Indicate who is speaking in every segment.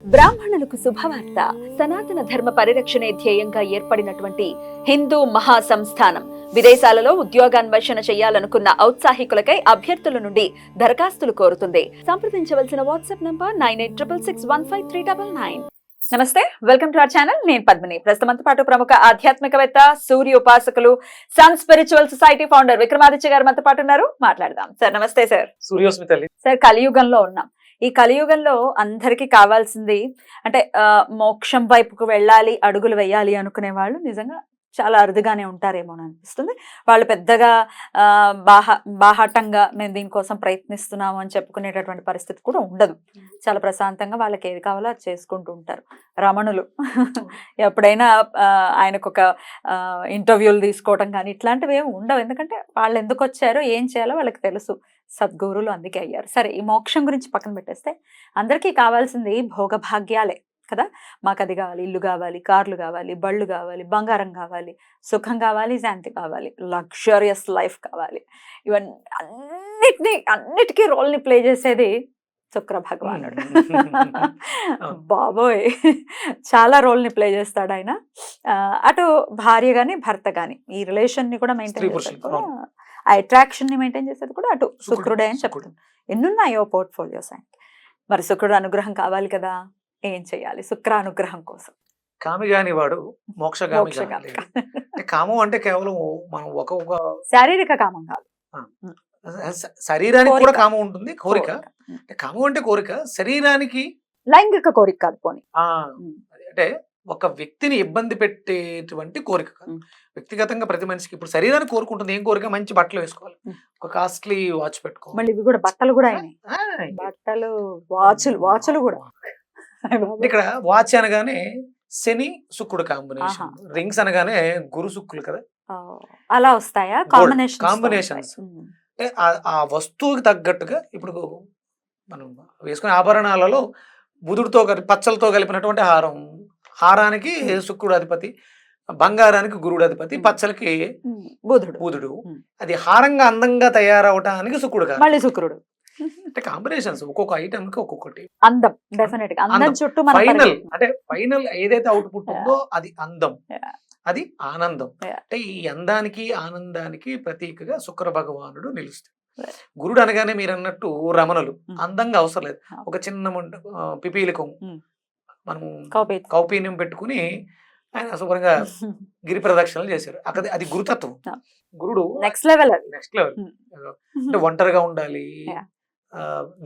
Speaker 1: బ్రాహ్మణులకు శుభవార్త. సనాతన ధర్మ పరిరక్షణే ధ్యేయంగా ఏర్పడినటువంటి హిందూ మహాసంస్థానం విదేశాలలో ఉద్యోగాన్వేషణ చేయాలనుకున్న ఔత్సాహికులకై అభ్యర్థుల నుండి దరఖాస్తులు కోరుతుంది. సంప్రదించవలసిన వాట్సాప్ నంబర్ 9866615399. నమస్తే, వెల్కమ్ టు అవర్ ఛానల్. నేను పద్మిని. ప్రస్తుతంతో పాటు ప్రముఖ ఆధ్యాత్మికవేత్త, సూర్య ఉపాసకులు, sun spiritual society founder Vikramaditya గారు మనతో పాటు ఉన్నారు. మాట్లాడదాం. సార్ నమస్తే. సార్
Speaker 2: సూర్యోస్మితల్లి.
Speaker 1: సార్, కలియుగంలో ఉన్నాం. ఈ కలియుగంలో అందరికీ కావాల్సింది అంటే మోక్షం వైపుకు వెళ్ళాలి, అడుగులు వేయాలి అనుకునే వాళ్ళు నిజంగా చాలా అరుదుగానే ఉంటారేమో అని అనిపిస్తుంది. వాళ్ళు పెద్దగా బాహాటంగా మేము దీనికోసం ప్రయత్నిస్తున్నాము అని చెప్పుకునేటటువంటి పరిస్థితి కూడా ఉండదు. చాలా ప్రశాంతంగా వాళ్ళకి ఏది కావాలో అది చేసుకుంటూ ఉంటారు. రమణులు ఎప్పుడైనా ఆయనకు ఒక ఇంటర్వ్యూలు తీసుకోవడం కానీ ఇట్లాంటివి ఏమి ఉండవు. ఎందుకంటే వాళ్ళు ఎందుకు వచ్చారో ఏం చేయాలో వాళ్ళకి తెలుసు. సద్గురువులు అందుకే అయ్యారు. సరే, ఈ మోక్షం గురించి పక్కన పెట్టేస్తే అందరికీ కావాల్సింది భోగభాగ్యాలే కదా. మాకు అది కావాలి, ఇల్లు కావాలి, కార్లు కావాలి, బళ్ళు కావాలి, బంగారం కావాలి, సుఖం కావాలి, శాంతి కావాలి, లగ్జరియస్ లైఫ్ కావాలి. ఇవన్నీ అన్నిటికీ రోల్ని ప్లే చేసేది శుక్ర భగవానుడు. బాబోయ్, చాలా రోల్ని ప్లే చేస్తాడు ఆయన. అటు భార్య గాని భర్త గాని ఈ రిలేషన్ ని కూడా మెయింటైన్ చేసేది కూడా, ఆ అట్రాక్షన్ ని మెయింటైన్ చేసేది కూడా అటు శుక్రుడే అని చెప్తుంది. ఎన్నున్నాయో పోర్ట్ఫోలియోస్ ఆయనకి. మరి శుక్రుడు అనుగ్రహం కావాలి కదా, ఏం చెయ్యాలి శుక్ర అనుగ్రహం కోసం?
Speaker 2: కామి గాని వాడు మోక్షగామి కావాలి. కామం అంటే కేవలం మనం ఒక
Speaker 1: శారీరక కామం కాదు,
Speaker 2: శరీరానికి కూడా కామం ఉంటుంది, కోరిక. కామం అంటే కోరిక, శరీరానికి
Speaker 1: లైంగిక కోరిక కాదు. పోనీ
Speaker 2: అంటే ఒక వ్యక్తిని ఇబ్బంది పెట్టేటువంటి కోరిక కాదు. వ్యక్తిగతంగా ప్రతి మనిషికి ఇప్పుడు శరీరానికి కోరుకుంటుంది. ఏం కోరిక? మంచి బట్టలు వేసుకోవాలి, ఒక కాస్ట్లీ వాచ్ పెట్టుకోవాలి.
Speaker 1: మళ్ళీ ఇవి కూడా బట్టలు కూడా అయినాయి, బట్టలు వాచులు కూడా.
Speaker 2: ఇక్కడ వాచ్ అనగానే శని శుక్రుడు కాంబినేషన్, రింగ్స్ అనగానే గురు శుక్రులు కదా,
Speaker 1: అలా వస్తాయా
Speaker 2: కాంబినేషన్స్. ఆ వస్తువుకి తగ్గట్టుగా ఇప్పుడు మనం వేసుకునే ఆభరణాలలో బుధుడితో పచ్చలతో కలిపినటువంటి హారానికి శుక్రుడు అధిపతి, బంగారానికి గురుడు అధిపతి, పచ్చలకి బుధుడు. అది హారంగా అందంగా తయారవటానికి శుక్రుడు. అంటే కాంబినేషన్స్ ఒక్కొక్క ఐటమ్ కి ఒక్కొక్కటి
Speaker 1: అందం. డెఫినెట్ గా అందం చుట్టూ
Speaker 2: ఫైనల్ ఏదైతే అవుట్పుట్ ఉందో అది అందం, అది ఆనందం. అంటే ఈ అందానికి ఆనందానికి ప్రతీకగా శుక్ర భగవానుడు నిలుస్తాడు. గురుడు అనగానే మీరు అన్నట్టు రమణులు అందంగా అవసరం లేదు, ఒక చిన్న పిపీలికం మనం కౌపీన్యం పెట్టుకుని ఆయన శుభ్రంగా గిరి ప్రదక్షిణలు చేశారు. అక్కడ అది గురుతత్వం. గురుడు నెక్స్ట్ లెవెల్. అంటే ఒంటరిగా ఉండాలి,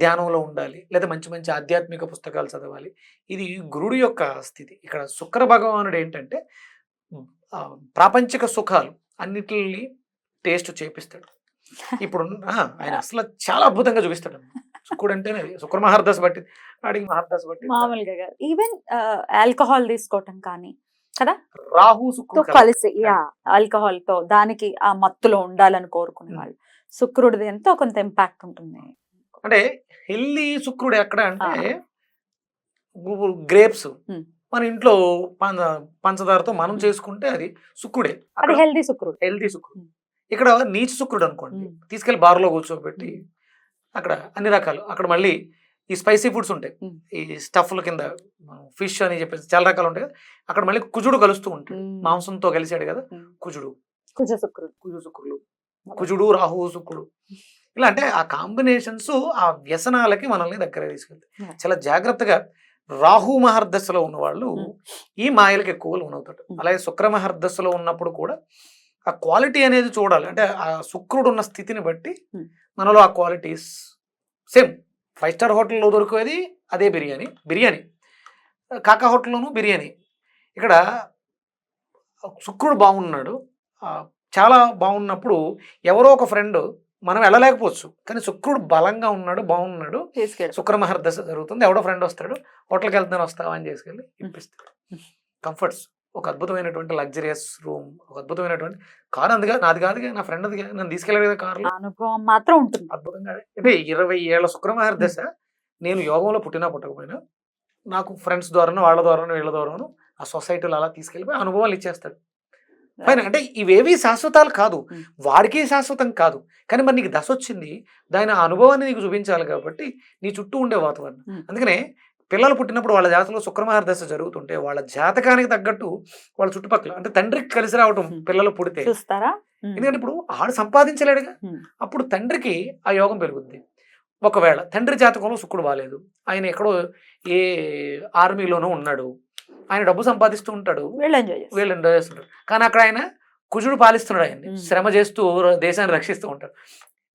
Speaker 2: ధ్యానంలో ఉండాలి, లేదా మంచి మంచి ఆధ్యాత్మిక పుస్తకాలు చదవాలి. ఇది గురుడు యొక్క స్థితి. ఇక్కడ శుక్ర భగవానుడు ఏంటంటే ప్రాపంచిక సుఖాలు అన్నిటిని టేస్ట్ చేపిస్తాడు. ఇప్పుడు ఆయన అసలు చాలా అద్భుతంగా చూపిస్తాడు. శుక్రుడు అంటేనే శుక్ర మహర్దశ బట్టి, వాడికి మహర్దశ బట్టి
Speaker 1: మామూలుగా ఈవెన్ ఆల్కహాల్ తీసుకోవటం కానీ కదా,
Speaker 2: రాహు శుక్రుడు
Speaker 1: కలిసి ఆల్కహాల్ తో దానికి ఆ మత్తులో ఉండాలని కోరుకునే వాళ్ళు శుక్రుడిది ఎంతో కొంత ఇంపాక్ట్ ఉంటుంది.
Speaker 2: అంటే హెల్దీ శుక్రుడు ఎక్కడ అంటే గ్రేప్స్ మన ఇంట్లో పంచదారతో మనం చేసుకుంటే అది శుక్రుడే,
Speaker 1: అది హెల్దీ శుక్రుడు.
Speaker 2: ఇక్కడ నీచ శుక్రుడు అనుకోండి, తీసుకెళ్లి బార్లో కూర్చోబెట్టి అక్కడ అన్ని రకాలు, అక్కడ మళ్ళీ ఈ స్పైసీ ఫుడ్స్ ఉంటాయి, ఈ స్టఫ్ల కింద ఫిష్ అని చెప్పేసి చాలా రకాలు ఉంటాయి. అక్కడ మళ్ళీ కుజుడు కలుస్తూ ఉంటాడు, మాంసంతో కలిసాడు కదా కుజ శుక్రుడు, కుజుడు రాహు శుక్రుడు. ఇలా అంటే ఆ కాంబినేషన్స్ ఆ వ్యసనాలకి మనల్ని దగ్గర తీసుకెళ్తాయి. చాలా జాగ్రత్తగా రాహు మహర్దశలో ఉన్న వాళ్ళు ఈ మాయలకు ఎక్కువ లోనవుతాడు. అలాగే శుక్ర మహర్దశలో ఉన్నప్పుడు కూడా ఆ క్వాలిటీ అనేది చూడాలి. అంటే ఆ శుక్రుడు ఉన్న స్థితిని బట్టి మనలో ఆ క్వాలిటీస్ సేమ్. 5 స్టార్ హోటల్లో దొరికేది అదే బిర్యానీ, కాకా హోటల్లోనూ బిర్యానీ. ఇక్కడ శుక్రుడు బాగున్నాడు, చాలా బాగున్నప్పుడు ఎవరో ఒక ఫ్రెండ్ మనం వెళ్ళలేకపోవచ్చు, కానీ శుక్రుడు బలంగా ఉన్నాడు, బాగున్నాడు, శుక్ర మహర్దశ జరుగుతుంది, ఎవడో ఫ్రెండ్ వస్తాడు, హోటల్కి వెళ్తాను వస్తావా అని చేసుకెళ్ళి ఇప్పిస్తాడు. కంఫర్ట్స్, ఒక అద్భుతమైనటువంటి లగ్జరియస్ రూమ్, ఒక అద్భుతమైనటువంటి కారు. అందుగా నాది కాదుగా, నా ఫ్రెండ్ అదిగా, నన్ను తీసుకెళ్ళాడు కదా కారులో.
Speaker 1: అనుభవం మాత్రం ఉంటుంది
Speaker 2: అద్భుతంగా. అంటే 20 ఏళ్ల శుక్ర మహర్దశ నేను యోగంలో పుట్టకపోయినా నాకు ఫ్రెండ్స్ ద్వారాను, వాళ్ళ ద్వారాను, వీళ్ళ ద్వారాను ఆ సొసైటీలో అలా తీసుకెళ్ళిపోయి అనుభవాలు ఇచ్చేస్తాడు. పైన అంటే ఇవేవి శాశ్వతాలు కాదు, వాడికి శాశ్వతం కాదు, కానీ మరి నీకు దశ వచ్చింది, దాని అనుభవాన్ని నీకు చూపించాలి కాబట్టి నీ చుట్టూ ఉండే వాతావరణం. అందుకనే పిల్లలు పుట్టినప్పుడు వాళ్ళ జాతకంలో శుక్రమహార దశ జరుగుతుంటే వాళ్ళ జాతకానికి తగ్గట్టు వాళ్ళ చుట్టుపక్కల అంటే తండ్రికి కలిసి రావటం పిల్లలు పుడితే,
Speaker 1: చూస్తారా?
Speaker 2: ఎందుకంటే ఇప్పుడు ఆడు సంపాదించలేడుగా,
Speaker 1: ఉమ్.
Speaker 2: అప్పుడు తండ్రికి ఆ యోగం పెరుగుద్ది. ఒకవేళ తండ్రి జాతకంలో శుక్రుడు బాగాలేదు, ఆయన ఎక్కడో ఏ ఆర్మీలోనో ఉన్నాడు, ఆయన డబ్బు సంపాదిస్తూ ఉంటాడు,
Speaker 1: వీళ్ళు ఎంజాయ్ చేస్తారు.
Speaker 2: వీళ్ళు ఎంజాయ్ చేస్తుంటారు, కానీ అక్కడ ఆయన కుజుడు పాలిస్తున్నాడు, ఆయన్ని శ్రమ చేస్తూ దేశాన్ని రక్షిస్తూ ఉంటాడు.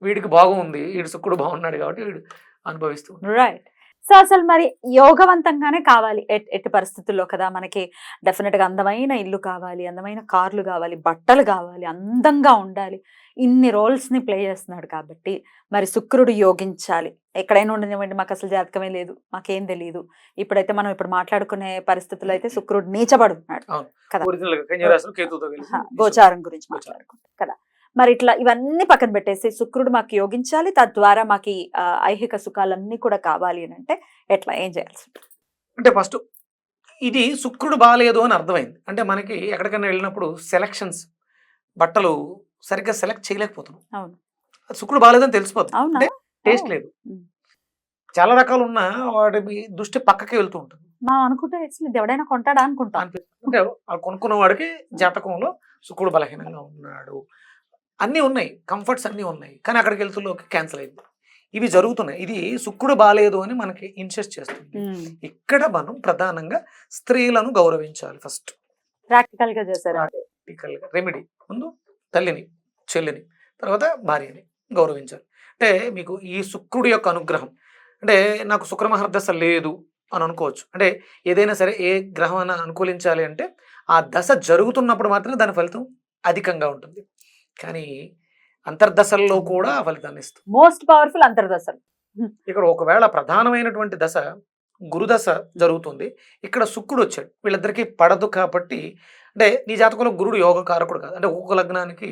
Speaker 2: వీడికి బాగుంది, వీడు శుక్రుడు బాగున్నాడు కాబట్టి వీడు అనుభవిస్తూ ఉంటాడు.
Speaker 1: రైట్. సో అసలు మరి యోగవంతంగానే కావాలి ఎట్టి పరిస్థితుల్లో కదా, మనకి డెఫినెట్ గా అందమైన ఇల్లు కావాలి, అందమైన కార్లు కావాలి, బట్టలు కావాలి, అందంగా ఉండాలి, ఇన్ని రోల్స్ ని ప్లే చేస్తున్నాడు కాబట్టి మరి శుక్రుడు యోగించాలి. ఎక్కడైనా ఉండనివ్వండి, మాకు అసలు జాతకమే లేదు, మాకేం తెలియదు, ఇప్పుడైతే మనం ఇప్పుడు మాట్లాడుకునే పరిస్థితుల్లో అయితే శుక్రుడు నీచబడుతున్నాడు కదా,
Speaker 2: ఒరిజినల్ గా కన్యా రాశిలో కేతువుతో కలిసి
Speaker 1: గోచారం గురించి మాట్లాడుకుంటాం కదా. మరి ఇట్లా ఇవన్నీ పక్కన పెట్టేసి శుక్రుడు మాకు యోగించాలి, తద్వారా మాకు ఐహిక సుఖాలన్నీ కూడా కావాలి అని అంటే ఎట్లా, ఏం చేయాల్సి ఉంటుంది?
Speaker 2: అంటే ఫస్ట్ ఇది శుక్రుడు బాగాలేదు అని అర్థమైంది అంటే మనకి ఎక్కడికైనా వెళ్ళినప్పుడు సెలక్షన్స్ బట్టలు సరిగ్గా సెలెక్ట్ చేయలేకపోతున్నాం.
Speaker 1: అవును.
Speaker 2: అది శుక్రుడు బాగాలేదని తెలిసిపోతుంది,
Speaker 1: అవునా?
Speaker 2: అంటే టేస్ట్ లేదు. చాలా రకాలు ఉన్న వాడి దృష్టి పక్కకి వెళ్తూ ఉంటుంది.
Speaker 1: మనం అనుకుంటే అసలు ఇది ఎవడైనా కొంటాడా అనుకుంటాం.
Speaker 2: అంటే ఆ కొనుక్కున్న వాడికి జాతకంలో శుక్రుడు బలహీనంగా ఉన్నాడు, అన్నీ ఉన్నాయి, కంఫర్ట్స్ అన్నీ ఉన్నాయి, కానీ అక్కడికి వెళ్తులోకి క్యాన్సిల్ అయింది. ఇవి జరుగుతున్నాయి. ఇది శుక్రుడు బాగాలేదు అని మనకి ఇన్సిస్ట్ చేస్తుంది. ఇక్కడ మనం ప్రధానంగా స్త్రీలను గౌరవించాలి. ఫస్ట్
Speaker 1: ప్రాక్టికల్ గా చేశారు.
Speaker 2: ప్రాక్టికల్ గా రెమెడీ ముందు తల్లిని, చెల్లిని, తర్వాత భార్యని గౌరవించాలి. అంటే మీకు ఈ శుక్రుడి యొక్క అనుగ్రహం అంటే నాకు శుక్రమహర్దశ లేదు అని అనుకోవచ్చు. అంటే ఏదైనా సరే ఏ గ్రహం అనుకూలించాలి అంటే ఆ దశ జరుగుతున్నప్పుడు మాత్రమే దాని ఫలితం అధికంగా ఉంటుంది, కానీ అంతర్దశల్లో కూడా ఫలితాన్ని ఇస్తుంది.
Speaker 1: మోస్ట్ పవర్ఫుల్ అంతర్దశలు.
Speaker 2: ఇక్కడ ఒకవేళ ప్రధానమైనటువంటి దశ గురుదశ జరుగుతుంది, ఇక్కడ శుక్రుడు వచ్చాడు, వీళ్ళిద్దరికీ పడదు కాబట్టి అంటే నీ జాతకంలో గురుడు యోగకారకుడు కాదు. అంటే ఒక్కొక్క లగ్నానికి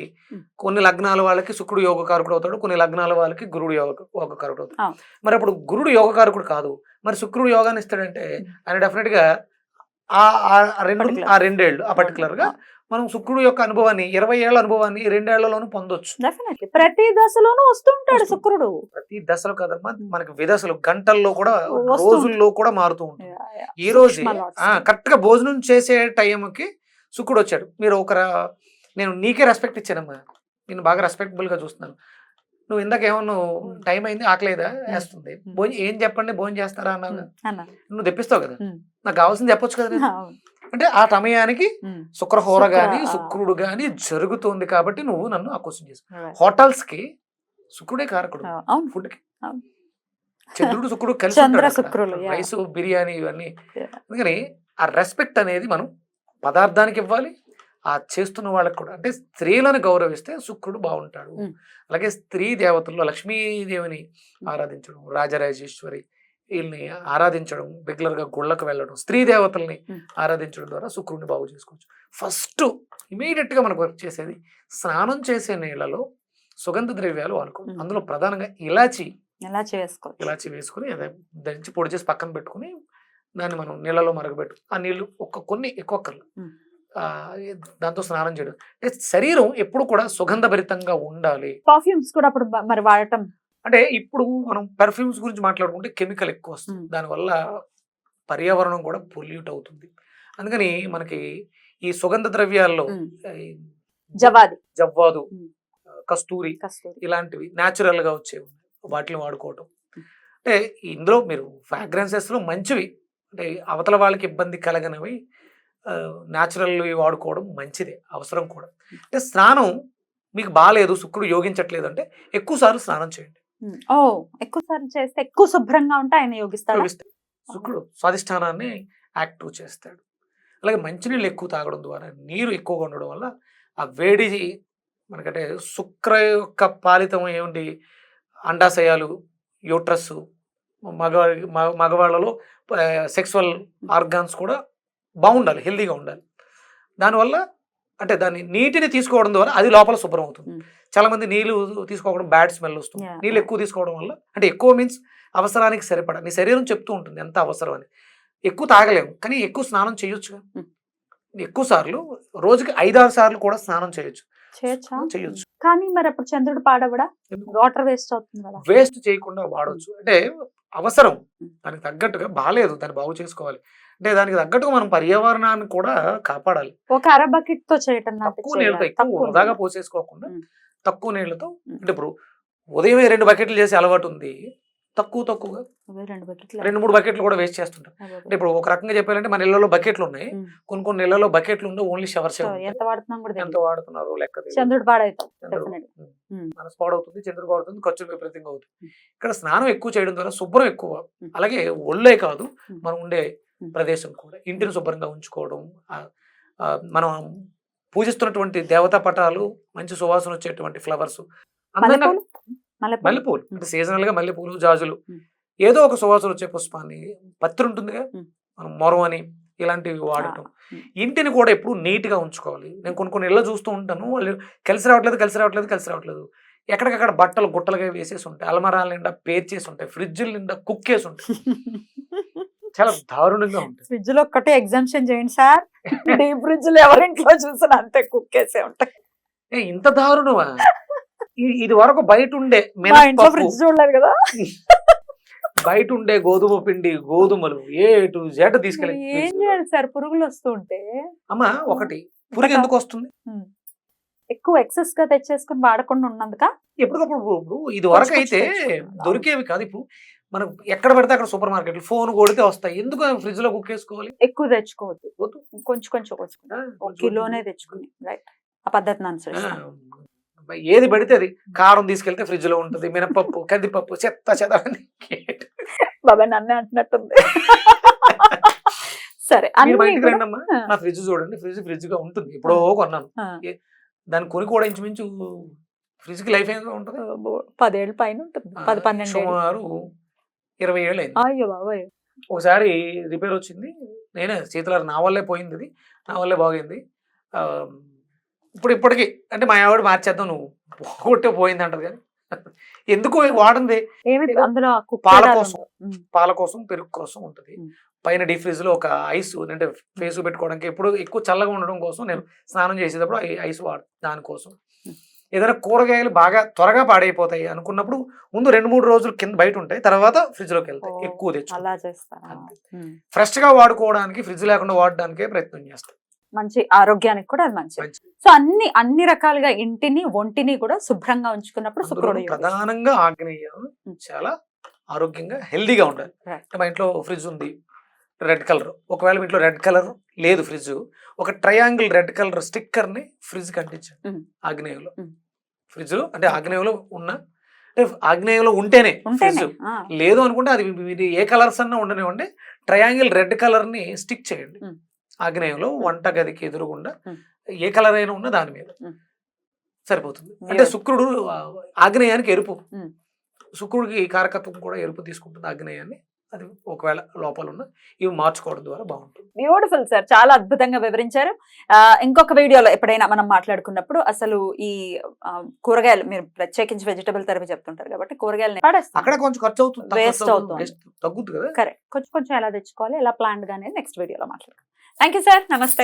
Speaker 2: కొన్ని లగ్నాల వాళ్ళకి శుక్రుడు యోగకారకుడు అవుతాడు, కొన్ని లగ్నాల వాళ్ళకి గురుడు యోగకారకుడు అవుతాడు. మరి అప్పుడు గురుడు యోగకారకుడు కాదు, మరి శుక్రుడు యోగాన్ని ఇస్తాడంటే ఆయన డెఫినెట్ గా ఆ రెండేళ్ళు ఆ పర్టికులర్ గా మనం శుక్రుడు యొక్క అనుభవాన్ని 20 ఏళ్ల అనుభవాన్ని 2 ఏళ్లలోనూ పొందొచ్చు.
Speaker 1: ప్రతి దశలోనూ వస్తుంటాడు శుక్రుడు.
Speaker 2: ప్రతి దశలో కదమ్మా, మనకి విదశలు గంటల్లో కూడా రోజుల్లో కూడా మారుతూ ఉంటుంది. ఈ రోజు కరెక్ట్ గా భోజనం చేసే టైంకి శుక్రుడు వచ్చాడు. మీరు నేను నీకే రెస్పెక్ట్ ఇచ్చానమ్మా, నేను బాగా రెస్పెక్టబుల్ గా చూస్తున్నాను, నువ్వు ఇందాక ఏమన్నావు టైం అయింది ఆకలేదా వేస్తుంది, ఏం చెప్పండి భోజనం చేస్తారా అన్నావు, నువ్వు తెప్పిస్తావు కదా, నాకు కావాల్సింది చెప్పొచ్చు కదా. అంటే ఆ సమయానికి శుక్రహోర గాని శుక్రుడు గాని జరుగుతుంది కాబట్టి నువ్వు నన్ను ఆ క్వశ్చన్ చేసావు. హోటల్స్ కి శుక్రుడే కారకుడు, ఫుడ్ కి చంద్రుడు శుక్రుడు కలిసి రైస్ బిర్యానీ ఇవన్నీ. అందుకని ఆ రెస్పెక్ట్ అనేది మనం పదార్థానికి ఇవ్వాలి, ఆ చేస్తున్న వాళ్ళకి కూడా. అంటే స్త్రీలను గౌరవిస్తే శుక్రుడు బాగుంటాడు. అలాగే స్త్రీ దేవతల్లో లక్ష్మీదేవిని ఆరాధించడం, రాజరాజేశ్వరి వీళ్ళని ఆరాధించడం, రెగ్యులర్ గా గుళ్ళకు వెళ్ళడం, స్త్రీ దేవతల్ని ఆరాధించడం ద్వారా శుక్రుడిని బాగు చేసుకోవచ్చు. ఫస్ట్ ఇమీడియట్ గా మనకు వర్క్ చేసేది స్నానం చేసే నీళ్ళలో సుగంధ ద్రవ్యాలు వాడుకోవడం. అందులో ప్రధానంగా ఇలాచి వేసుకుని దంచి పొడి చేసి పక్కన పెట్టుకుని దాన్ని మనం నీళ్ళలో మరగబెట్టు, ఆ నీళ్లు కొన్ని ఎక్కువ దాంతో స్నానం చేయడం. అంటే శరీరం ఎప్పుడు కూడా సుగంధభరితంగా ఉండాలి.
Speaker 1: పర్ఫ్యూమ్స్ కూడా అప్పుడు మరి వాడటం,
Speaker 2: అంటే ఇప్పుడు మనం పెర్ఫ్యూమ్స్ గురించి మాట్లాడుకుంటే కెమికల్ ఎక్కువ వస్తుంది, దానివల్ల పర్యావరణం కూడా పొల్యూట్ అవుతుంది. అందుకని మనకి ఈ సుగంధ ద్రవ్యాల్లో జవ్వాదు, కస్తూరి ఇలాంటివి న్యాచురల్ గా వచ్చేవి వాటిని వాడుకోవటం. అంటే ఇందులో మీరు ఫ్రాగ్రెన్సెస్ లో మంచివి, అంటే అవతల వాళ్ళకి ఇబ్బంది కలగనవి న్యాచురల్వి వాడుకోవడం మంచిదే, అవసరం కూడా. అంటే స్నానం మీకు బాగాలేదు, శుక్రుడు యోగించట్లేదు అంటే ఎక్కువ సార్లు స్నానం చేయండి.
Speaker 1: ఎక్కువ సార్లు చేస్తే ఎక్కువ శుభ్రంగా ఉంటే ఆయన యోగిస్తాడు.
Speaker 2: శుక్రుడు స్వాధిష్టానాన్ని యాక్టివ్ చేస్తాడు. అలాగే మంచినీళ్ళు ఎక్కువ తాగడం ద్వారా, నీరు ఎక్కువగా ఉండడం వల్ల ఆ వేడి మనకంటే శుక్ర యొక్క పాలితం ఏమిటి, అండాశయాలు, యూట్రస్, మగవాళ్ళలో సెక్సువల్ ఆర్గాన్స్ కూడా బాగుండాలి, హెల్దీగా ఉండాలి. దానివల్ల అంటే దాన్ని నీటిని తీసుకోవడం ద్వారా అది లోపల శుభ్రం అవుతుంది. చాలా మంది నీళ్లు తీసుకోవడం బ్యాడ్ స్మెల్ వస్తుంది. నీళ్ళు ఎక్కువ తీసుకోవడం వల్ల, అంటే ఎక్కువ మీన్స్ అవసరానికి సరిపడా, నీ శరీరం చెప్తూ ఉంటుంది ఎంత అవసరం అని. ఎక్కువ తాగలేము, కానీ ఎక్కువ స్నానం చేయొచ్చుగా. ఎక్కువ సార్లు రోజుకి 5-6 సార్లు కూడా స్నానం చేయొచ్చు.
Speaker 1: చేయొచ్చా
Speaker 2: చేయొచ్చు.
Speaker 1: కానీ మరి అప్పుడు చంద్రుడు పాడవడా వాటర్ వేస్ట్ అవుతుంది కదా
Speaker 2: వేస్ట్ చేయకుండా వాడవచ్చు. అంటే అవసరం దానికి తగ్గట్టుగా బాగాలేదు, దాన్ని బాగు చేసుకోవాలి అంటే దానికి తగ్గట్టుగా మనం పర్యావరణాన్ని కూడా కాపాడాలి.
Speaker 1: ఒక అర బకెట్ తో చేయటం లాంటిది
Speaker 2: తక్కువ నీళ్ళతో,
Speaker 1: చేయాలి.
Speaker 2: ఎక్కువ
Speaker 1: తక్కువ
Speaker 2: వృధాగా
Speaker 1: నీళ్ళు.
Speaker 2: పోసేసుకోకుండా
Speaker 1: ఉమ్.
Speaker 2: తక్కువ నీళ్ళతో.
Speaker 1: ఉమ్.
Speaker 2: అంటే ఇప్పుడు ఉదయమే 2 బకెట్లు చేసే అలవాటు ఉంది, తక్కువగా
Speaker 1: అవే 2 బకెట్లు
Speaker 2: 2-3 బకెట్లు కూడా వేస్ట్ చేస్తుంటాం. అంటే ఇప్పుడు ఒక రకంగా చెప్పాలంటే మన ఇళ్లలో బకెట్లు ఉన్నాయి, కొన్ని ఇళ్లలో బకెట్లు ఉండే ఓన్లీ షవర్స్
Speaker 1: ఎంత వాడుతున్నాం కూడా
Speaker 2: ఎంత
Speaker 1: తెలియదు.
Speaker 2: వాడుతున్నారు లెక్క తెలియదు.
Speaker 1: చంద్రుడు పాడవుతాం
Speaker 2: చంద్రుడు,
Speaker 1: డెఫినెట్.
Speaker 2: మనసు పాడవుతుంది, చంద్రుడు పాడవుతుంది, ఖర్చులు విపరీతంగా అవుతుంది. ఇక్కడ స్నానం ఎక్కువ చేయడం ద్వారా శుభ్రం ఎక్కువ, అలాగే ఒళ్ళే కాదు మనం ఉండే ప్రదేశం కూడా ఇంటిని శుభ్రంగా ఉంచుకోవడం. మనం పూజిస్తున్నటువంటి దేవతా పటాలు మంచి సువాసన వచ్చేటువంటి ఫ్లవర్స్, అందంగా మల్లెపూలు అంటే సీజనల్ గా మల్లెపూలు, జాజులు, ఏదో ఒక సువాసన వచ్చే పుష్పాన్ని, పత్రి ఉంటుందిగా మనం మొరం అని ఇలాంటివి వాడటం. ఇంటిని కూడా ఎప్పుడు నీట్ గా ఉంచుకోవాలి. నేను కొన్ని ఇళ్ళ చూస్తూ ఉంటాను, వాళ్ళు కలిసి రావట్లేదు, ఎక్కడికక్కడ బట్టలు గుట్టలుగా వేసేసి ఉంటాయి, అలమరాల నిండా పేర్చేసి ఉంటాయి, ఫ్రిడ్జ్ల నిండా కుక్కేసి ఉంటాయి, చాలా దారుణంగా ఉంటాయి.
Speaker 1: ఫ్రిడ్జ్ లో ఒక్కటే ఎగ్జామ్షన్ చేయండి సార్, డీప్ ఫ్రిడ్జ్ లో ఎవరింట్లో చూసినా అంతే కుక్కేసే ఉంటాయి.
Speaker 2: ఇంత దారుణమా? ఇది వరకు బయట ఉండే
Speaker 1: మా ఇంట్లో ఫ్రిడ్జ్ చూడలేదు కదా.
Speaker 2: బయట ఉండే గోధుమ పిండి, గోధుమలు ఏ టు జెడ్ తీసుకెళ్ళి
Speaker 1: ఏం చేయాలి సార్ పురుగులు వస్తూ ఉంటే?
Speaker 2: అమ్మా ఒకటి పురుగు ఎందుకు వస్తుంది?
Speaker 1: ఎక్కువ ఎక్సెస్ గా తెచ్చేసుకుని వాడకుండా ఉన్నందుక.
Speaker 2: ఎప్పటికప్పుడు ఇప్పుడు ఇది వరకు అయితే దొరికేవి కాదు, ఇప్పుడు మనం ఎక్కడ పడితే అక్కడ సూపర్ మార్కెట్లు ఫోన్ కొడితే వస్తాయి, ఎందుకు ఫ్రిడ్జ్ లో కుక్ చేసుకోవాలి?
Speaker 1: ఎక్కువ తెచ్చుకోవద్దు, కొంచెం ఒక కిలోనే తెచ్చుకుని రైట్ ఆ పద్ధతిని అనుసరిస్తాం.
Speaker 2: ఏది పడితే అది కారం తీసుకెళ్తే ఫ్రిడ్జ్ లో ఉంటుంది, మినపప్పు, కందిపప్పు, చెత్త
Speaker 1: బాబాయ్ నన్నే అంటున్నట్టుంది. సరే
Speaker 2: మా ఇంటికి రండమ్మా, నా ఫ్రిడ్జ్ చూడండి, ఫ్రిడ్జ్ గా ఉంటుంది, ఎప్పుడో కొన్నాను, దాన్ని కొని కూడా ఇంచుమించు ఫ్రిడ్జ్ కి లైఫ్ ఏదో ఉంటుంది,
Speaker 1: 10 ఏళ్ళ పైన ఉంటుంది, 10-12
Speaker 2: సుమారు 20 ఏళ్ళు అయింది.
Speaker 1: అయ్యో బాబాయ్.
Speaker 2: ఒకసారి రిపేర్ వచ్చింది, నేనే చేతుల నా వల్లే పోయింది, అది నా వల్లే బాగైంది. ఇప్పటికి అంటే మా ఆవిడ మార్చేద్దాం, నువ్వు కొట్టే పోయింది అంటది, కానీ ఎందుకు వాడింది
Speaker 1: అందులో
Speaker 2: పాల కోసం పెరుగు కోసం ఉంటుంది. పైన డీప్ ఫ్రిడ్జ్ లో ఒక ఐస్ అంటే ఫేస్ పెట్టుకోవడానికి, ఎప్పుడు ఎక్కువ చల్లగా ఉండడం కోసం నేను స్నానం చేసేటప్పుడు ఐస్ దానికోసం. ఏదైనా కూరగాయలు బాగా త్వరగా పాడైపోతాయి అనుకున్నప్పుడు ముందు 2-3 రోజులు కింద బయట ఉంటాయి, తర్వాత ఫ్రిడ్జ్ లోకి వెళ్తాయి, ఎక్కువ తెచ్చు. ఫ్రెష్ గా వాడుకోవడానికి ఫ్రిడ్జ్ లేకుండా వాడడానికే ప్రయత్నం చేస్తాం.
Speaker 1: మంచి ఆరోగ్యానికి కూడా అది మంచిది. సో అన్ని రకాలుగా ఇంటిని ఒంటిని కూడా శుభ్రంగా ఉంచుకున్నప్పుడు శుక్రుడు
Speaker 2: ప్రధానంగా ఆగ్నేయం చాలా ఆరోగ్యంగా హెల్దీగా ఉండాలి. మా ఇంట్లో ఫ్రిడ్జ్ ఉంది రెడ్ కలర్, ఒకవేళ ఇంట్లో రెడ్ కలర్ లేదు ఫ్రిడ్జ్, ఒక ట్రయాంగిల్ రెడ్ కలర్ స్టిక్కర్ ని ఫ్రిడ్జ్ కి అంటించండి ఆగ్నేయంలో. ఫ్రిడ్జ్ లో అంటే ఆగ్నేయంలో ఆగ్నేయంలో ఉంటేనే ఫ్రిడ్జ్, లేదు అనుకుంటే అది మీరు ఏ కలర్స్ అన్నా ఉండనివ్వండి, ట్రయాంగిల్ రెడ్ కలర్ ని స్టిక్ చేయండి ఆగ్నేయంలో, వంట గదికి ఎదురుగుండా ఏ కలర్ అయినా ఉన్నా దాని మీద సరిపోతుంది. అంటే శుక్రుడు ఆగ్నేయానికి ఎరుపు, శుక్రుడికి కారకత్వం కూడా ఎరుపు తీసుకుంటుంది ఆగ్నేయాన్ని, అది ఒకవేళ లోపల ఉన్న ఇవి మార్చుకోవడం ద్వారా బాగుంటుంది.
Speaker 1: బ్యూటిఫుల్ సార్, చాలా అద్భుతంగా వివరించారు. ఇంకొక వీడియోలో ఎప్పుడైనా మనం మాట్లాడుకున్నప్పుడు అసలు ఈ కూరగాయలు, మీరు ప్రత్యేకించి వెజిటబుల్ థెరపీ చెప్తుంటారు కాబట్టి కూరగాయలు
Speaker 2: అక్కడ కొంచెం ఖర్చు అవుతుంది,
Speaker 1: వేస్ట్ అవుతుంది,
Speaker 2: తగ్గుతుంది కదా.
Speaker 1: కరెక్ట్, కొంచెం ఎలా తెచ్చుకోవాలి, ఎలా ప్లాన్ గానే నెక్స్ట్ వీడియోలో మాట్లాడుకుందాం. థ్యాంక్ యూ సార్, నమస్తే.